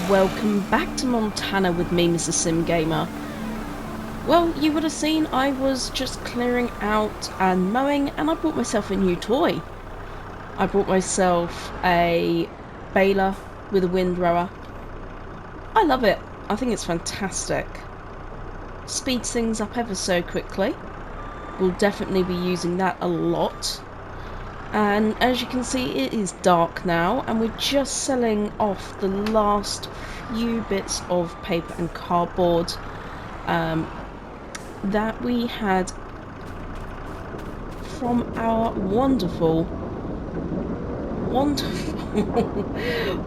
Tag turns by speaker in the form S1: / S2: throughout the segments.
S1: welcome back to Montana with me, Mrs. Sim Gamer. Well, you would have seen I was just clearing out and mowing, and I bought myself a new toy. I bought myself a baler with a windrower. I love it. I think it's fantastic. Speeds things up ever so quickly. We'll definitely be using that a lot. And as you can see, it is dark now, and we're just selling off the last few bits of paper and cardboard that we had from our wonderful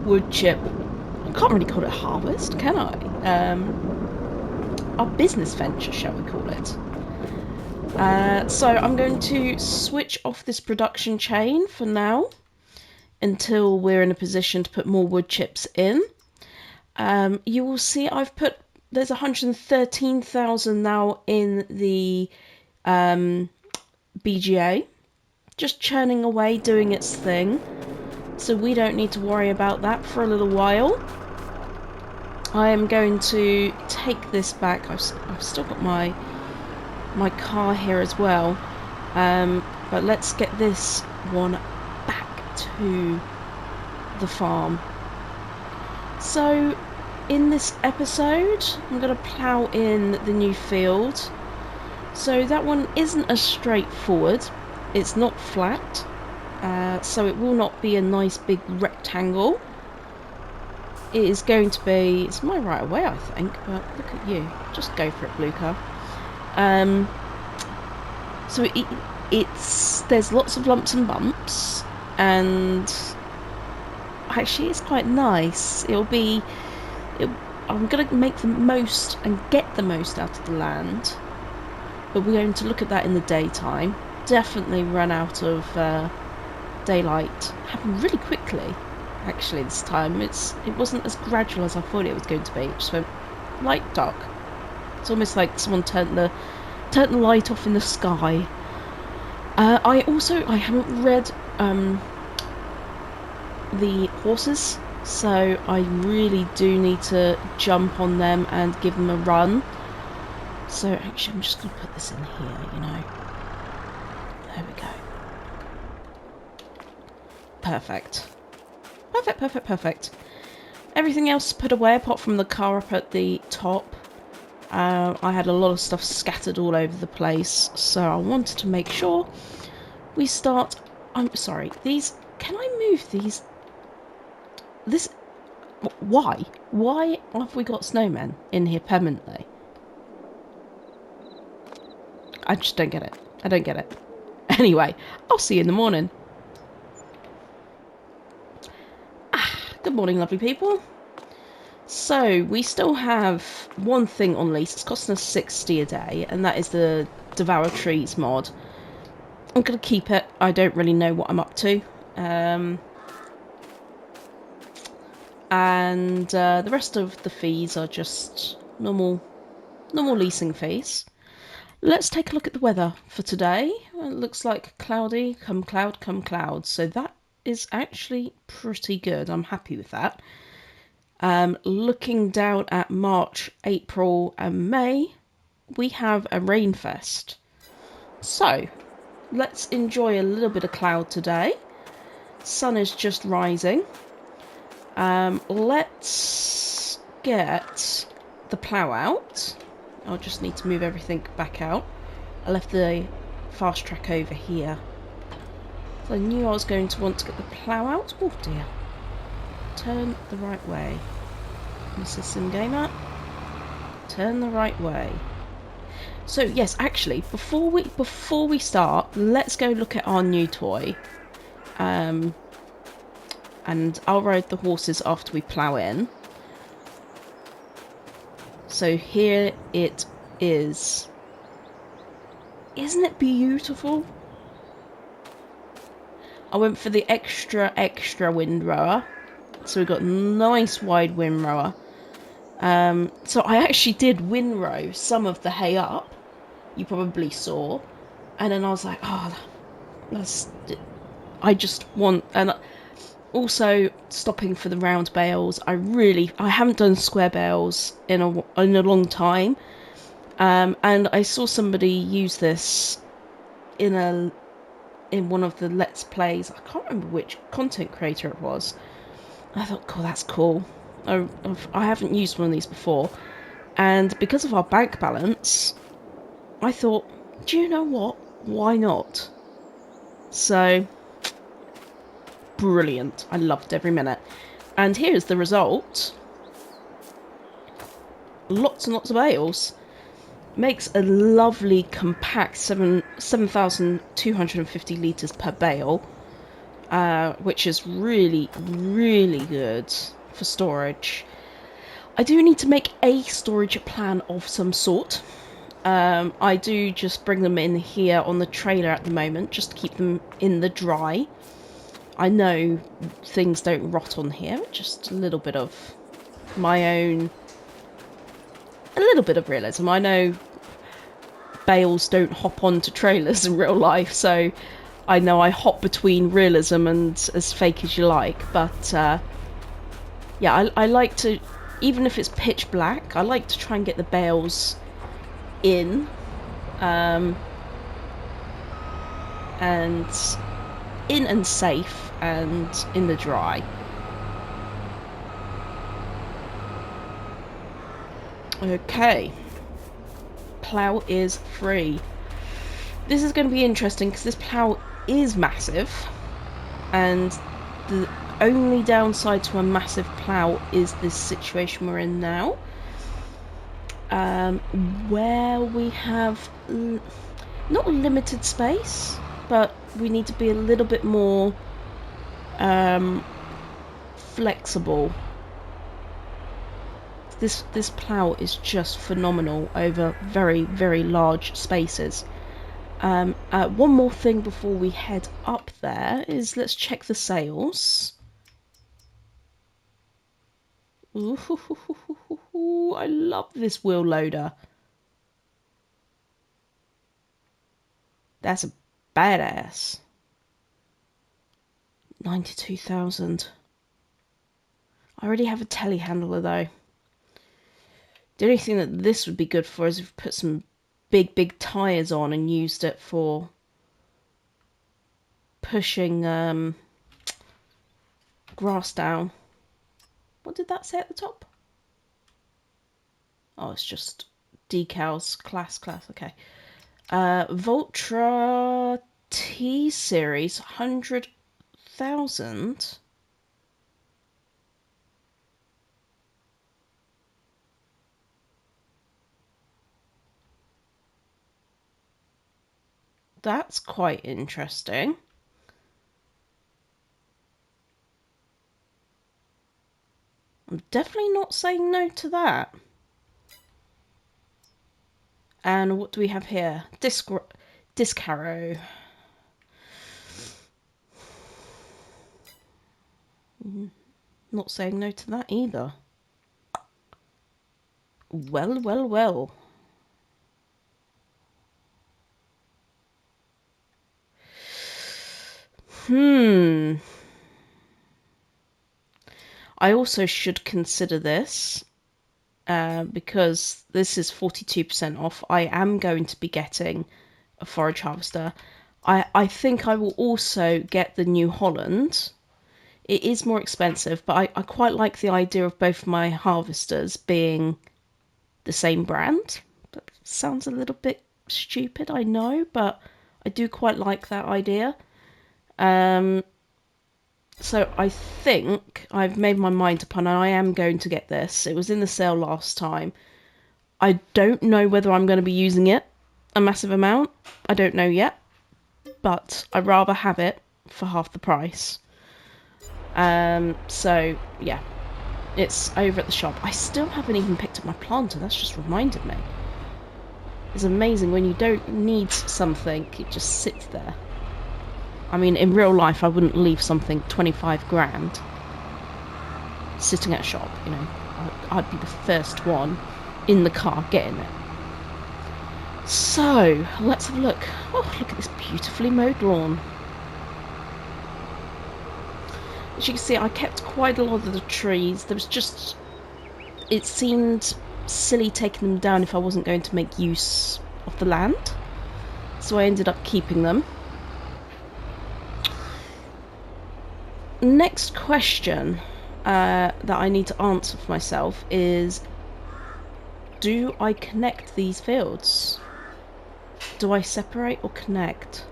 S1: wood chip. I can't really call it harvest, can I? Our business venture, shall we call it? So I'm going to switch off this production chain for now until we're in a position to put more wood chips in. You will see there's 113,000 now in the BGA, just churning away, doing its thing, so we don't need to worry about that for a little while. I am going to take this back. I've still got my car here as well, but let's get this one back to the farm. So in this episode I'm going to plough in the new field. So that one isn't as straightforward. It's not flat, so it will not be a nice big rectangle. It is going to be, it's my right of way I think, but look at you, just go for it, blue car. So there's lots of lumps and bumps, and actually it's quite nice. I'm going to make the most and get the most out of the land, but we're going to look at that in the daytime. Definitely run out of daylight. Happened really quickly actually this time. It wasn't as gradual as I thought it was going to be. It just went light dark. It's almost like someone turned the light off in the sky. I haven't read the horses, so I really do need to jump on them and give them a run. So actually I'm just going to put this in here, you know. There we go. Perfect. Perfect. Everything else put away apart from the car up at the top. I had a lot of stuff scattered all over the place, so I wanted to make sure we start... I'm sorry, these... Can I move these? Why? Why have we got snowmen in here permanently? I just don't get it. I don't get it. Anyway, I'll see you in the morning. Good morning, lovely people. So, we still have one thing on lease. It's costing us 60 a day, and that is the Devour Trees mod. I'm going to keep it. I don't really know what I'm up to. And the rest of the fees are just normal leasing fees. Let's take a look at the weather for today. It looks like cloudy, come cloud. So that is actually pretty good. I'm happy with that. Looking down at March, April and May, we have a rainfest. So let's enjoy a little bit of cloud today. Sun is just rising. Let's get the plough out. I'll just need to move everything back out. I left the fast track over here. So I knew I was going to want to get the plough out. Oh dear. Turn the right way. Mrs. Sim Gamer. Turn the right way. So yes, actually, before we start, let's go look at our new toy. And I'll ride the horses after we plough in. So here it is. Isn't it beautiful? I went for the extra windrower. So we've got nice wide windrower. So I actually did windrow some of the hay up. You probably saw. And then I was like, oh, I just want... And Also, stopping for the round bales. I haven't done square bales in a long time, and I saw somebody use this in one of the Let's Plays. I can't remember which content creator it was. I thought, cool, that's cool. I haven't used one of these before, and because of our bank balance, I thought, do you know what? Why not? So, brilliant. I loved every minute. And here's the result. Lots and lots of bales. Makes a lovely compact 7,250 litres per bale, which is really, really good for storage. I do need to make a storage plan of some sort. I do just bring them in here on the trailer at the moment, just to keep them in the dry. I know things don't rot on here, just a little bit of my own... a little bit of realism. I know bales don't hop onto trailers in real life, so I know I hop between realism and as fake as you like, but yeah, I like to, even if it's pitch black, I like to try and get the bales in, and in and safe and in the dry. Okay, plough is free. This is going to be interesting because this plough is massive, and the only downside to a massive plough is this situation we're in now, where we have not limited space, but we need to be a little bit more flexible. This plough is just phenomenal over very, very large spaces. One more thing before we head up there is let's check the sails. Ooh, I love this wheel loader. That's a badass. 92,000. I already have a telehandler though. The only thing that this would be good for is if we put some big tyres on and used it for pushing grass down. What did that say at the top? Oh, it's just decals. Class, okay. Voltra T series, 100,000. That's quite interesting. I'm definitely not saying no to that. And what do we have here? Disc harrow. Not saying no to that either. Well. I also should consider this, because this is 42% off. I am going to be getting a forage harvester. I think I will also get the New Holland. It is more expensive, but I quite like the idea of both my harvesters being the same brand. That sounds a little bit stupid, I know, but I do quite like that idea. So I think I've made my mind up and I am going to get this. It was in the sale last time. I don't know whether I'm going to be using it a massive amount. I don't know yet. But I'd rather have it for half the price. So, yeah. It's over at the shop. I still haven't even picked up my planter. That's just reminded me. It's amazing when you don't need something, it just sits there. I mean, in real life, I wouldn't leave something 25 grand sitting at a shop, you know. I'd be the first one in the car getting it. So, let's have a look. Oh, look at this beautifully mowed lawn. As you can see, I kept quite a lot of the trees. There was just... It seemed silly taking them down if I wasn't going to make use of the land. So I ended up keeping them. Next question that I need to answer for myself is, do I connect these fields? Do I separate or connect?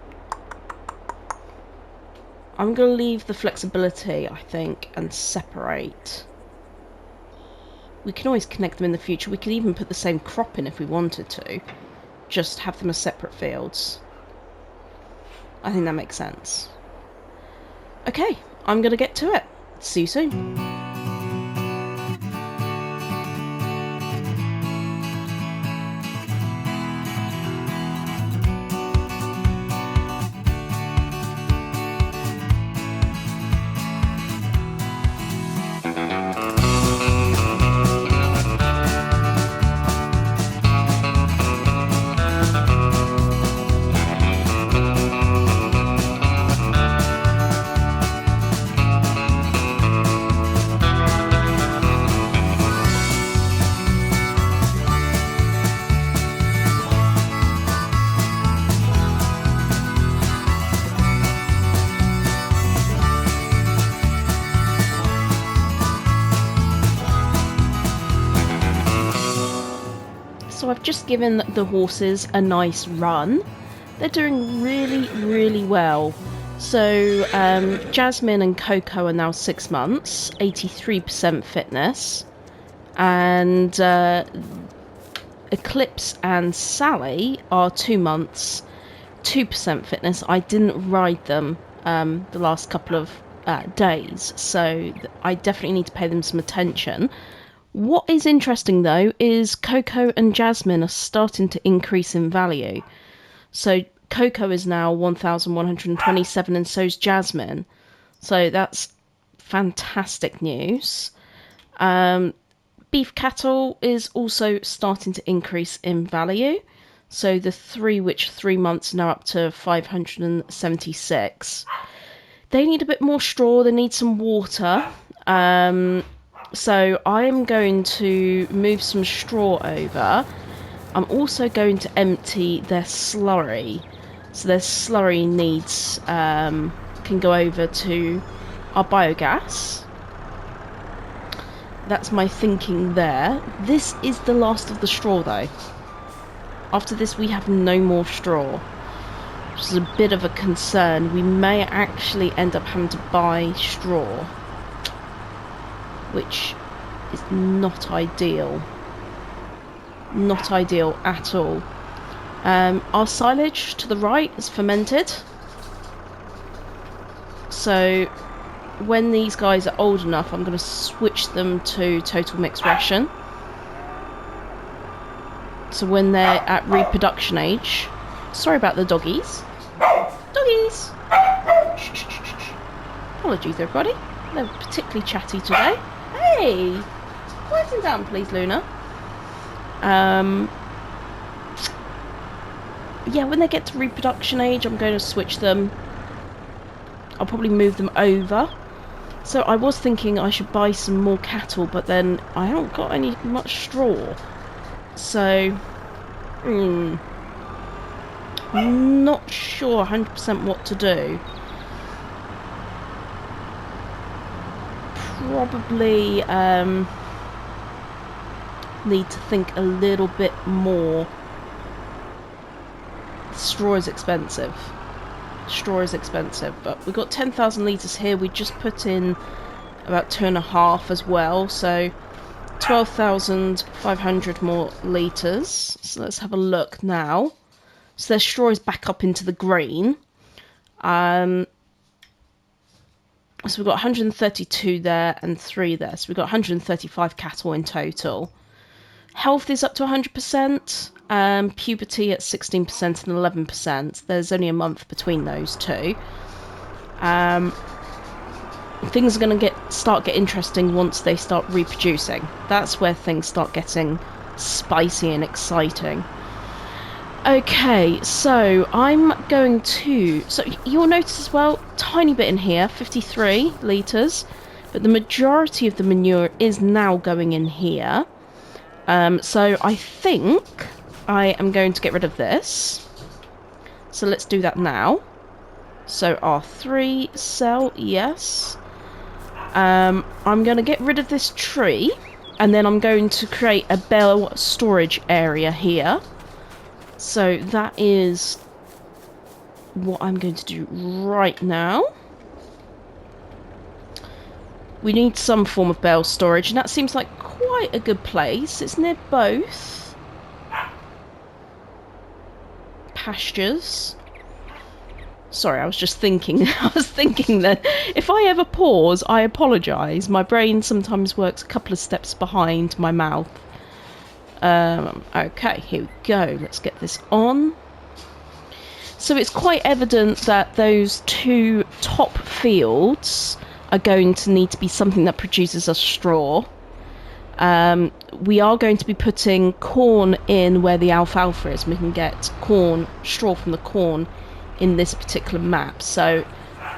S1: I'm going to leave the flexibility, I think, and separate. We can always connect them in the future. We could even put the same crop in if we wanted to. Just have them as separate fields. I think that makes sense. Okay, I'm going to get to it. See you soon. So I've just given the horses a nice run. They're doing really, really well. So Jasmine and Coco are now 6 months, 83% fitness. And Eclipse and Sally are 2 months, 2% fitness. I didn't ride them the last couple of days, so I definitely need to pay them some attention. What is interesting though is Coco and Jasmine are starting to increase in value. So Coco is now 1,127 and so is Jasmine. So that's fantastic news. Beef cattle is also starting to increase in value. So the 3 months are now up to 576. They need a bit more straw, they need some water. So I'm going to move some straw over. I'm also going to empty their slurry. So their slurry needs can go over to our biogas. That's my thinking there. This is the last of the straw though. After this we have no more straw, which is a bit of a concern. We may actually end up having to buy straw, which is not ideal. Not ideal at all. Our silage to the right is fermented. So when these guys are old enough, I'm going to switch them to total mixed ration. So when they're at reproduction age... Sorry about the doggies. Doggies! Shh, shh, shh, shh. Apologies everybody. They're particularly chatty today. Hey! Quieten down please, Luna. Yeah, when they get to reproduction age, I'm going to switch them. I'll probably move them over. So I was thinking I should buy some more cattle, but then I haven't got any much straw. So, not sure 100% what to do. Probably need to think a little bit more. Straw is expensive. Straw is expensive, but we've got 10,000 litres here. We just put in about 2.5 as well, so 12,500 more litres. So let's have a look now. So their straw is back up into the green. So we've got 132 there and 3 there. So we've got 135 cattle in total. Health is up to 100%. Puberty at 16% and 11%. There's only a month between those two. Things are going to start get interesting once they start reproducing. That's where things start getting spicy and exciting. Okay, so I'm going to... So you'll notice as well, tiny bit in here, 53 litres, but the majority of the manure is now going in here. So I think I am going to get rid of this. So let's do that now. So R3 cell, yes. I'm going to get rid of this tree, and then I'm going to create a bale storage area here. So that is what I'm going to do right now. We need some form of bale storage, and that seems like quite a good place. It's near both pastures. Sorry, I was just thinking. I was thinking that if I ever pause, I apologise. My brain sometimes works a couple of steps behind my mouth. Okay, here we go. Let's get this on. So it's quite evident that those two top fields are going to need to be something that produces us straw. We are going to be putting corn in where the alfalfa is. We can get straw from the corn in this particular map. So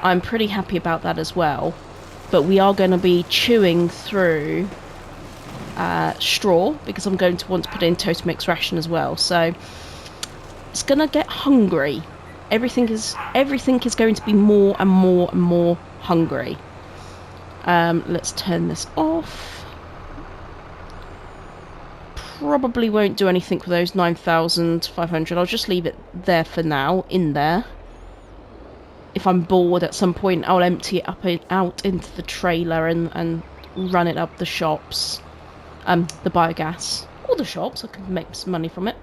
S1: I'm pretty happy about that as well. But we are going to be chewing through straw because I'm going to want to put in Total Mix ration as well. So it's going to get hungry. Everything is going to be more and more and more hungry. Let's turn this off. Probably won't do anything with those 9,500. I'll just leave it there for now, in there. If I'm bored at some point, I'll empty it out into the trailer and run it up the shops. The biogas. Or the shops, I can make some money from it.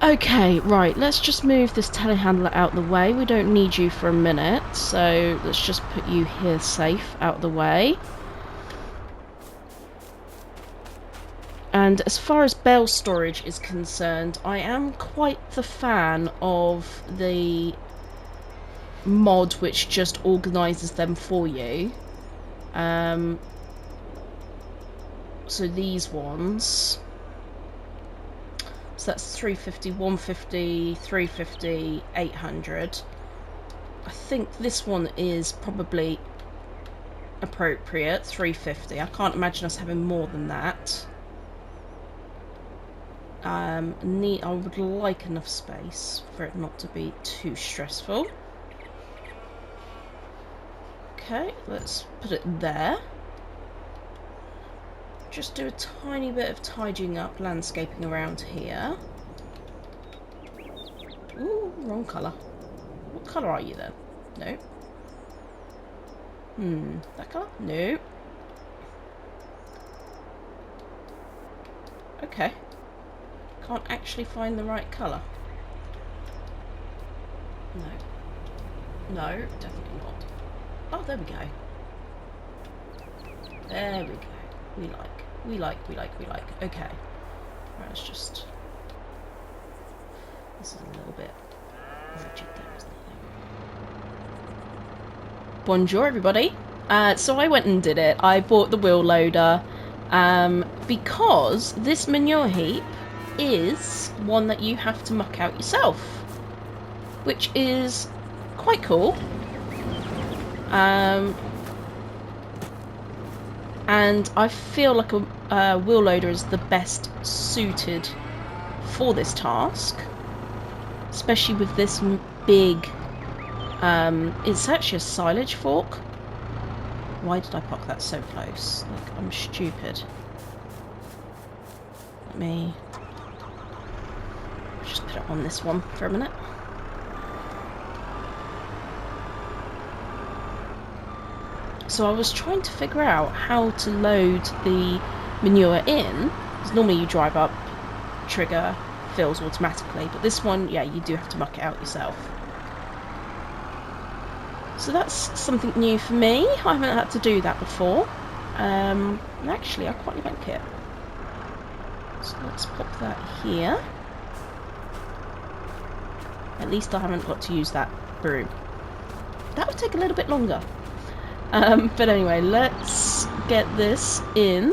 S1: Okay, right, let's just move this telehandler out the way. We don't need you for a minute, so let's just put you here safe out the way. And as far as bale storage is concerned, I am quite the fan of the mod which just organises them for you. So these ones... So that's 350, 150, 350, 800. I think this one is probably appropriate, 350. I can't imagine us having more than that. I would like enough space for it not to be too stressful. Okay, let's put it there. Just do a tiny bit of tidying up, landscaping around here. Ooh, wrong colour. What colour are you then? No. That colour? No. Okay. Can't actually find the right colour. No, definitely not. Oh, there we go. There we go. We like. Okay. Right, let's just... This is a little bit rigid there, isn't it? Bonjour, everybody. So I went and did it. I bought the wheel loader because this manure heap is one that you have to muck out yourself, which is quite cool. And I feel like a wheel loader is the best suited for this task, especially with this big... it's actually a silage fork. Why did I park that so close? Like, I'm stupid. Let me just put it on this one for a minute. So I was trying to figure out how to load the manure in, because normally you drive up, trigger, fills automatically, but this one, yeah, you do have to muck it out yourself. So that's something new for me. I haven't had to do that before. And actually, I quite like it. So let's pop that here. At least I haven't got to use that broom. That would take a little bit longer. But anyway, let's get this in.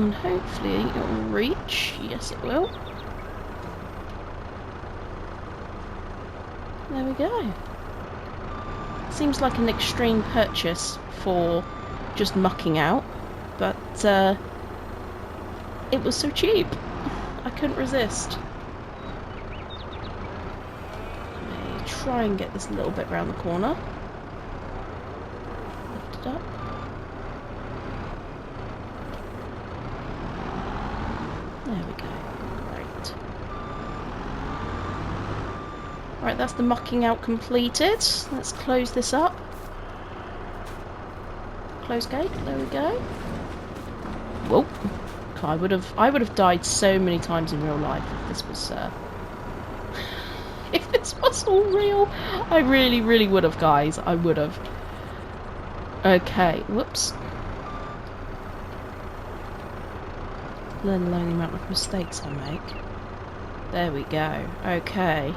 S1: And hopefully it will reach. Yes, it will. There we go. Seems like an extreme purchase for just mucking out, but it was so cheap. I couldn't resist. Let me try and get this little bit round the corner. Lift it up. There we go. Right. Right, that's the mucking out completed. Let's close this up. Close gate. There we go. Whoa. I would have died so many times in real life if this was if this was all real. I really, really would have, guys. I would have. Okay. Whoops. Let alone the amount of mistakes I make. There we go. Okay.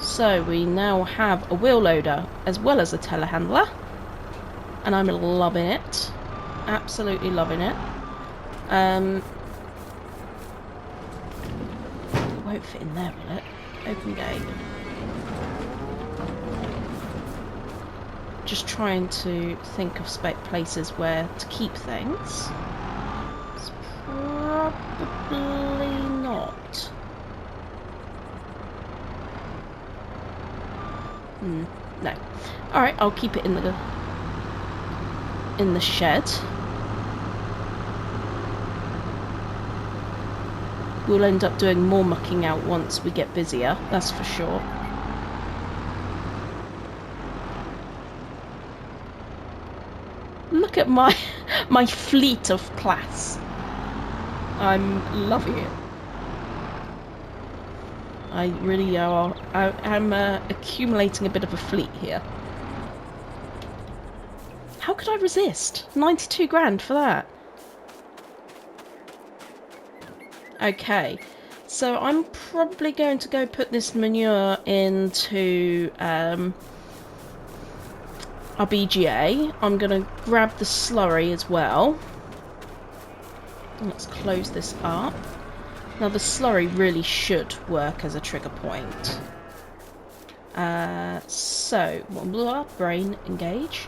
S1: So we now have a wheel loader as well as a telehandler, and I'm loving it. Absolutely loving it. It won't fit in there, will it? Open gate. Just trying to think of places where to keep things. It's probably not. No. Alright, I'll keep it in the shed. We'll end up doing more mucking out once we get busier, that's for sure. Look at my fleet of class. I'm loving it. I really are. I'm accumulating a bit of a fleet here. How could I resist? 92 grand for that. Okay, so I'm probably going to go put this manure into our BGA. I'm going to grab the slurry as well. Let's close this up. Now the slurry really should work as a trigger point. So, blah, brain engage.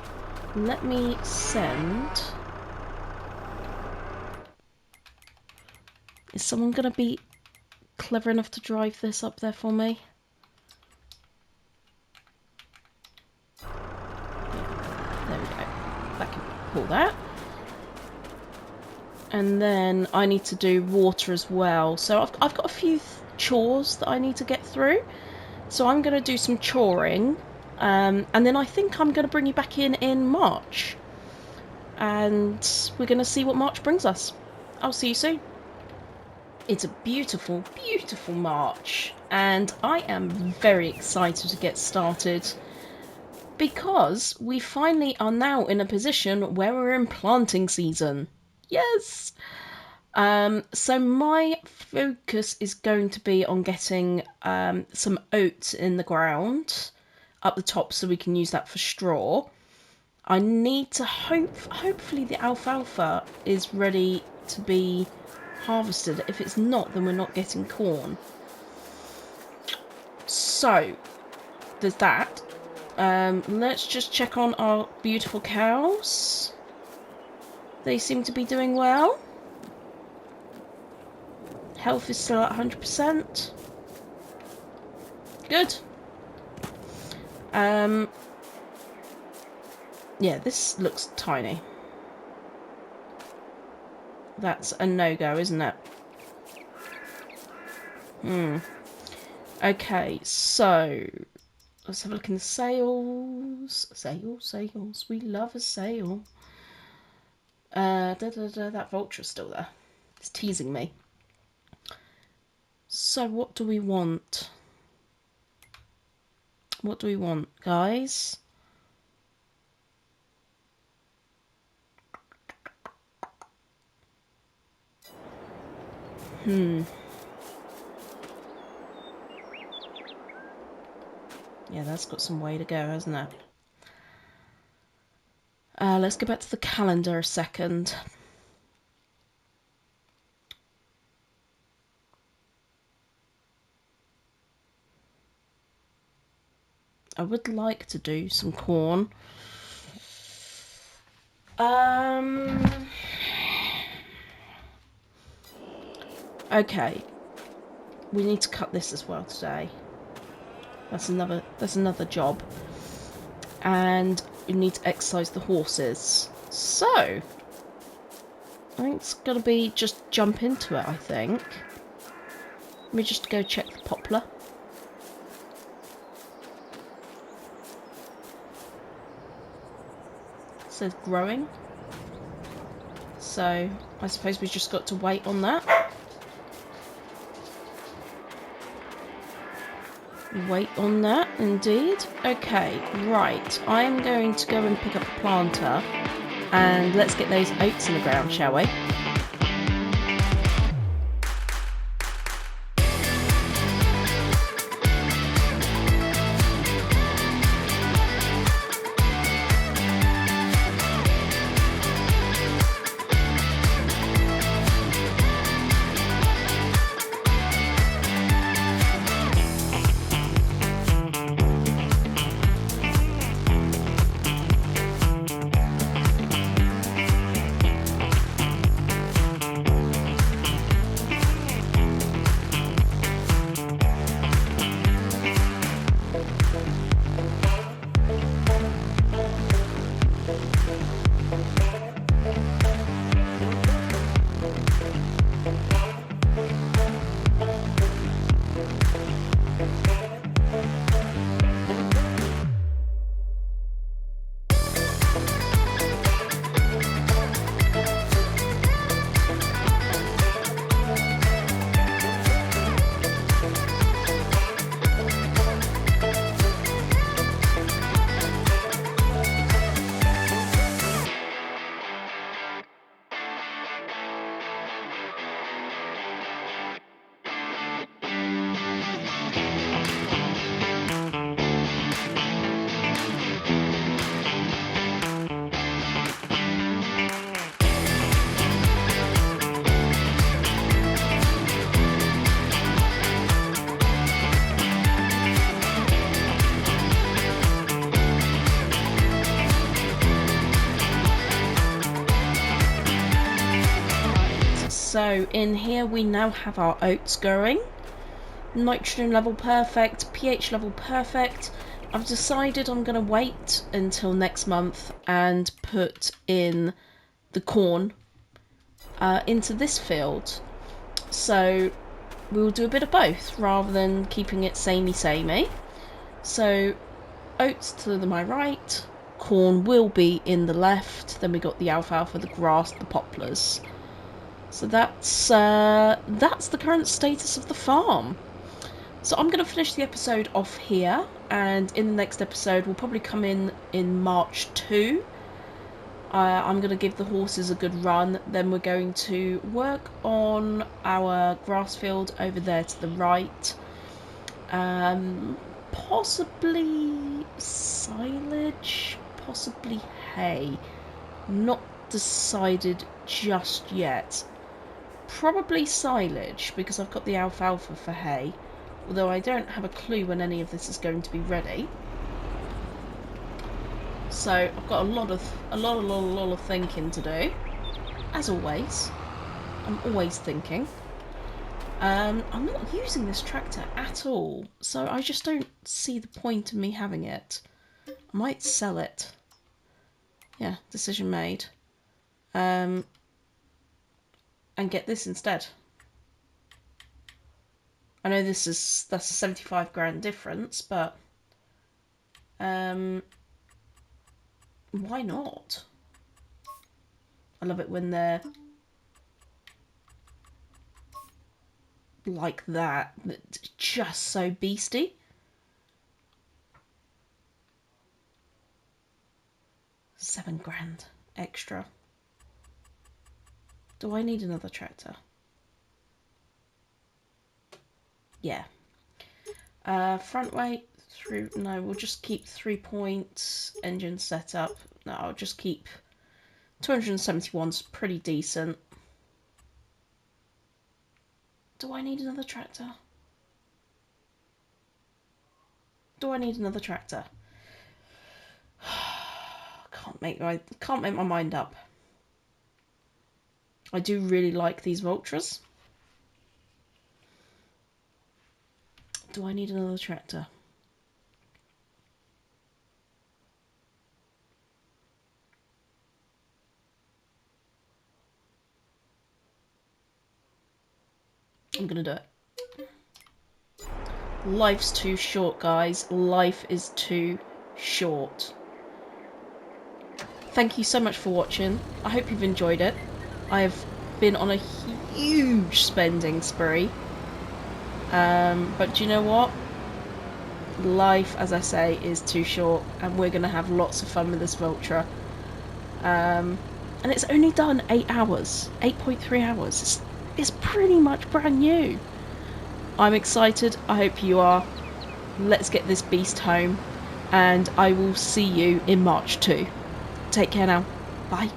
S1: Let me send... Is someone going to be clever enough to drive this up there for me? Yeah, there we go. That can pull that. And then I need to do water as well. So I've got a few chores that I need to get through. So I'm going to do some choring. And then I think I'm going to bring you back in March. And we're going to see what March brings us. I'll see you soon. It's a beautiful, beautiful March, and I am very excited to get started because we finally are now in a position where we're in planting season. Yes! So my focus is going to be on getting some oats in the ground up the top so we can use that for straw. I need to hopefully the alfalfa is ready to be harvested. If it's not, then we're not getting corn. So there's that. Let's just check on our beautiful cows. They seem to be doing well. Health is still at 100%. Good. Yeah, this looks tiny. That's a no-go, isn't it? Okay, so let's have a look in the sales. Sales. We love a sale. That vulture's still there. It's teasing me. So what do we want? What do we want, guys? Yeah, that's got some way to go, hasn't it? Let's go back to the calendar a second. I would like to do some corn. Okay. We need to cut this as well today. That's another job. And we need to exercise the horses. So, I think it's gonna be just jump into it, I think. Let me just go check the poplar. It says growing. So, I suppose we just got to wait on that. Wait on that, indeed. Okay, right. I'm going to go and pick up the planter. And let's get those oats in the ground, shall we? So in here we now have our oats going. Nitrogen level perfect, pH level perfect. I've decided I'm going to wait until next month and put in the corn into this field. So we'll do a bit of both rather than keeping it samey. So oats to my right, corn will be in the left. Then we got the alfalfa, the grass, the poplars. So that's the current status of the farm. So I'm going to finish the episode off here, and in the next episode we'll probably come in March 2. I'm going to give the horses a good run, then we're going to work on our grass field over there to the right. Possibly silage, possibly hay. Not decided just yet. Probably silage, because I've got the alfalfa for hay, although I don't have a clue when any of this is going to be ready. So I've got a lot of thinking to do, as always. I'm always thinking. I'm not using this tractor at all, so I just don't see the point of me having it. I might sell it. Yeah, decision made. And get this instead. I know that's a 75 grand difference, but why not? I love it when they're like that. It's just so beastie. £7 grand extra. Do I need another tractor? Yeah. Front weight through. No, we'll just keep 3 points. Engine setup. No, I'll just keep 271's pretty decent. Do I need another tractor? Do I need another tractor? Can't make my mind up. I do really like these Vultras. Do I need another tractor? I'm gonna do it. Life's too short, guys. Life is too short. Thank you so much for watching. I hope you've enjoyed it. I've been on a huge spending spree. But do you know what? Life, as I say, is too short, and we're going to have lots of fun with this Vultra. And it's only done 8 hours. 8.3 hours. It's pretty much brand new. I'm excited. I hope you are. Let's get this beast home, and I will see you in March too. Take care now. Bye.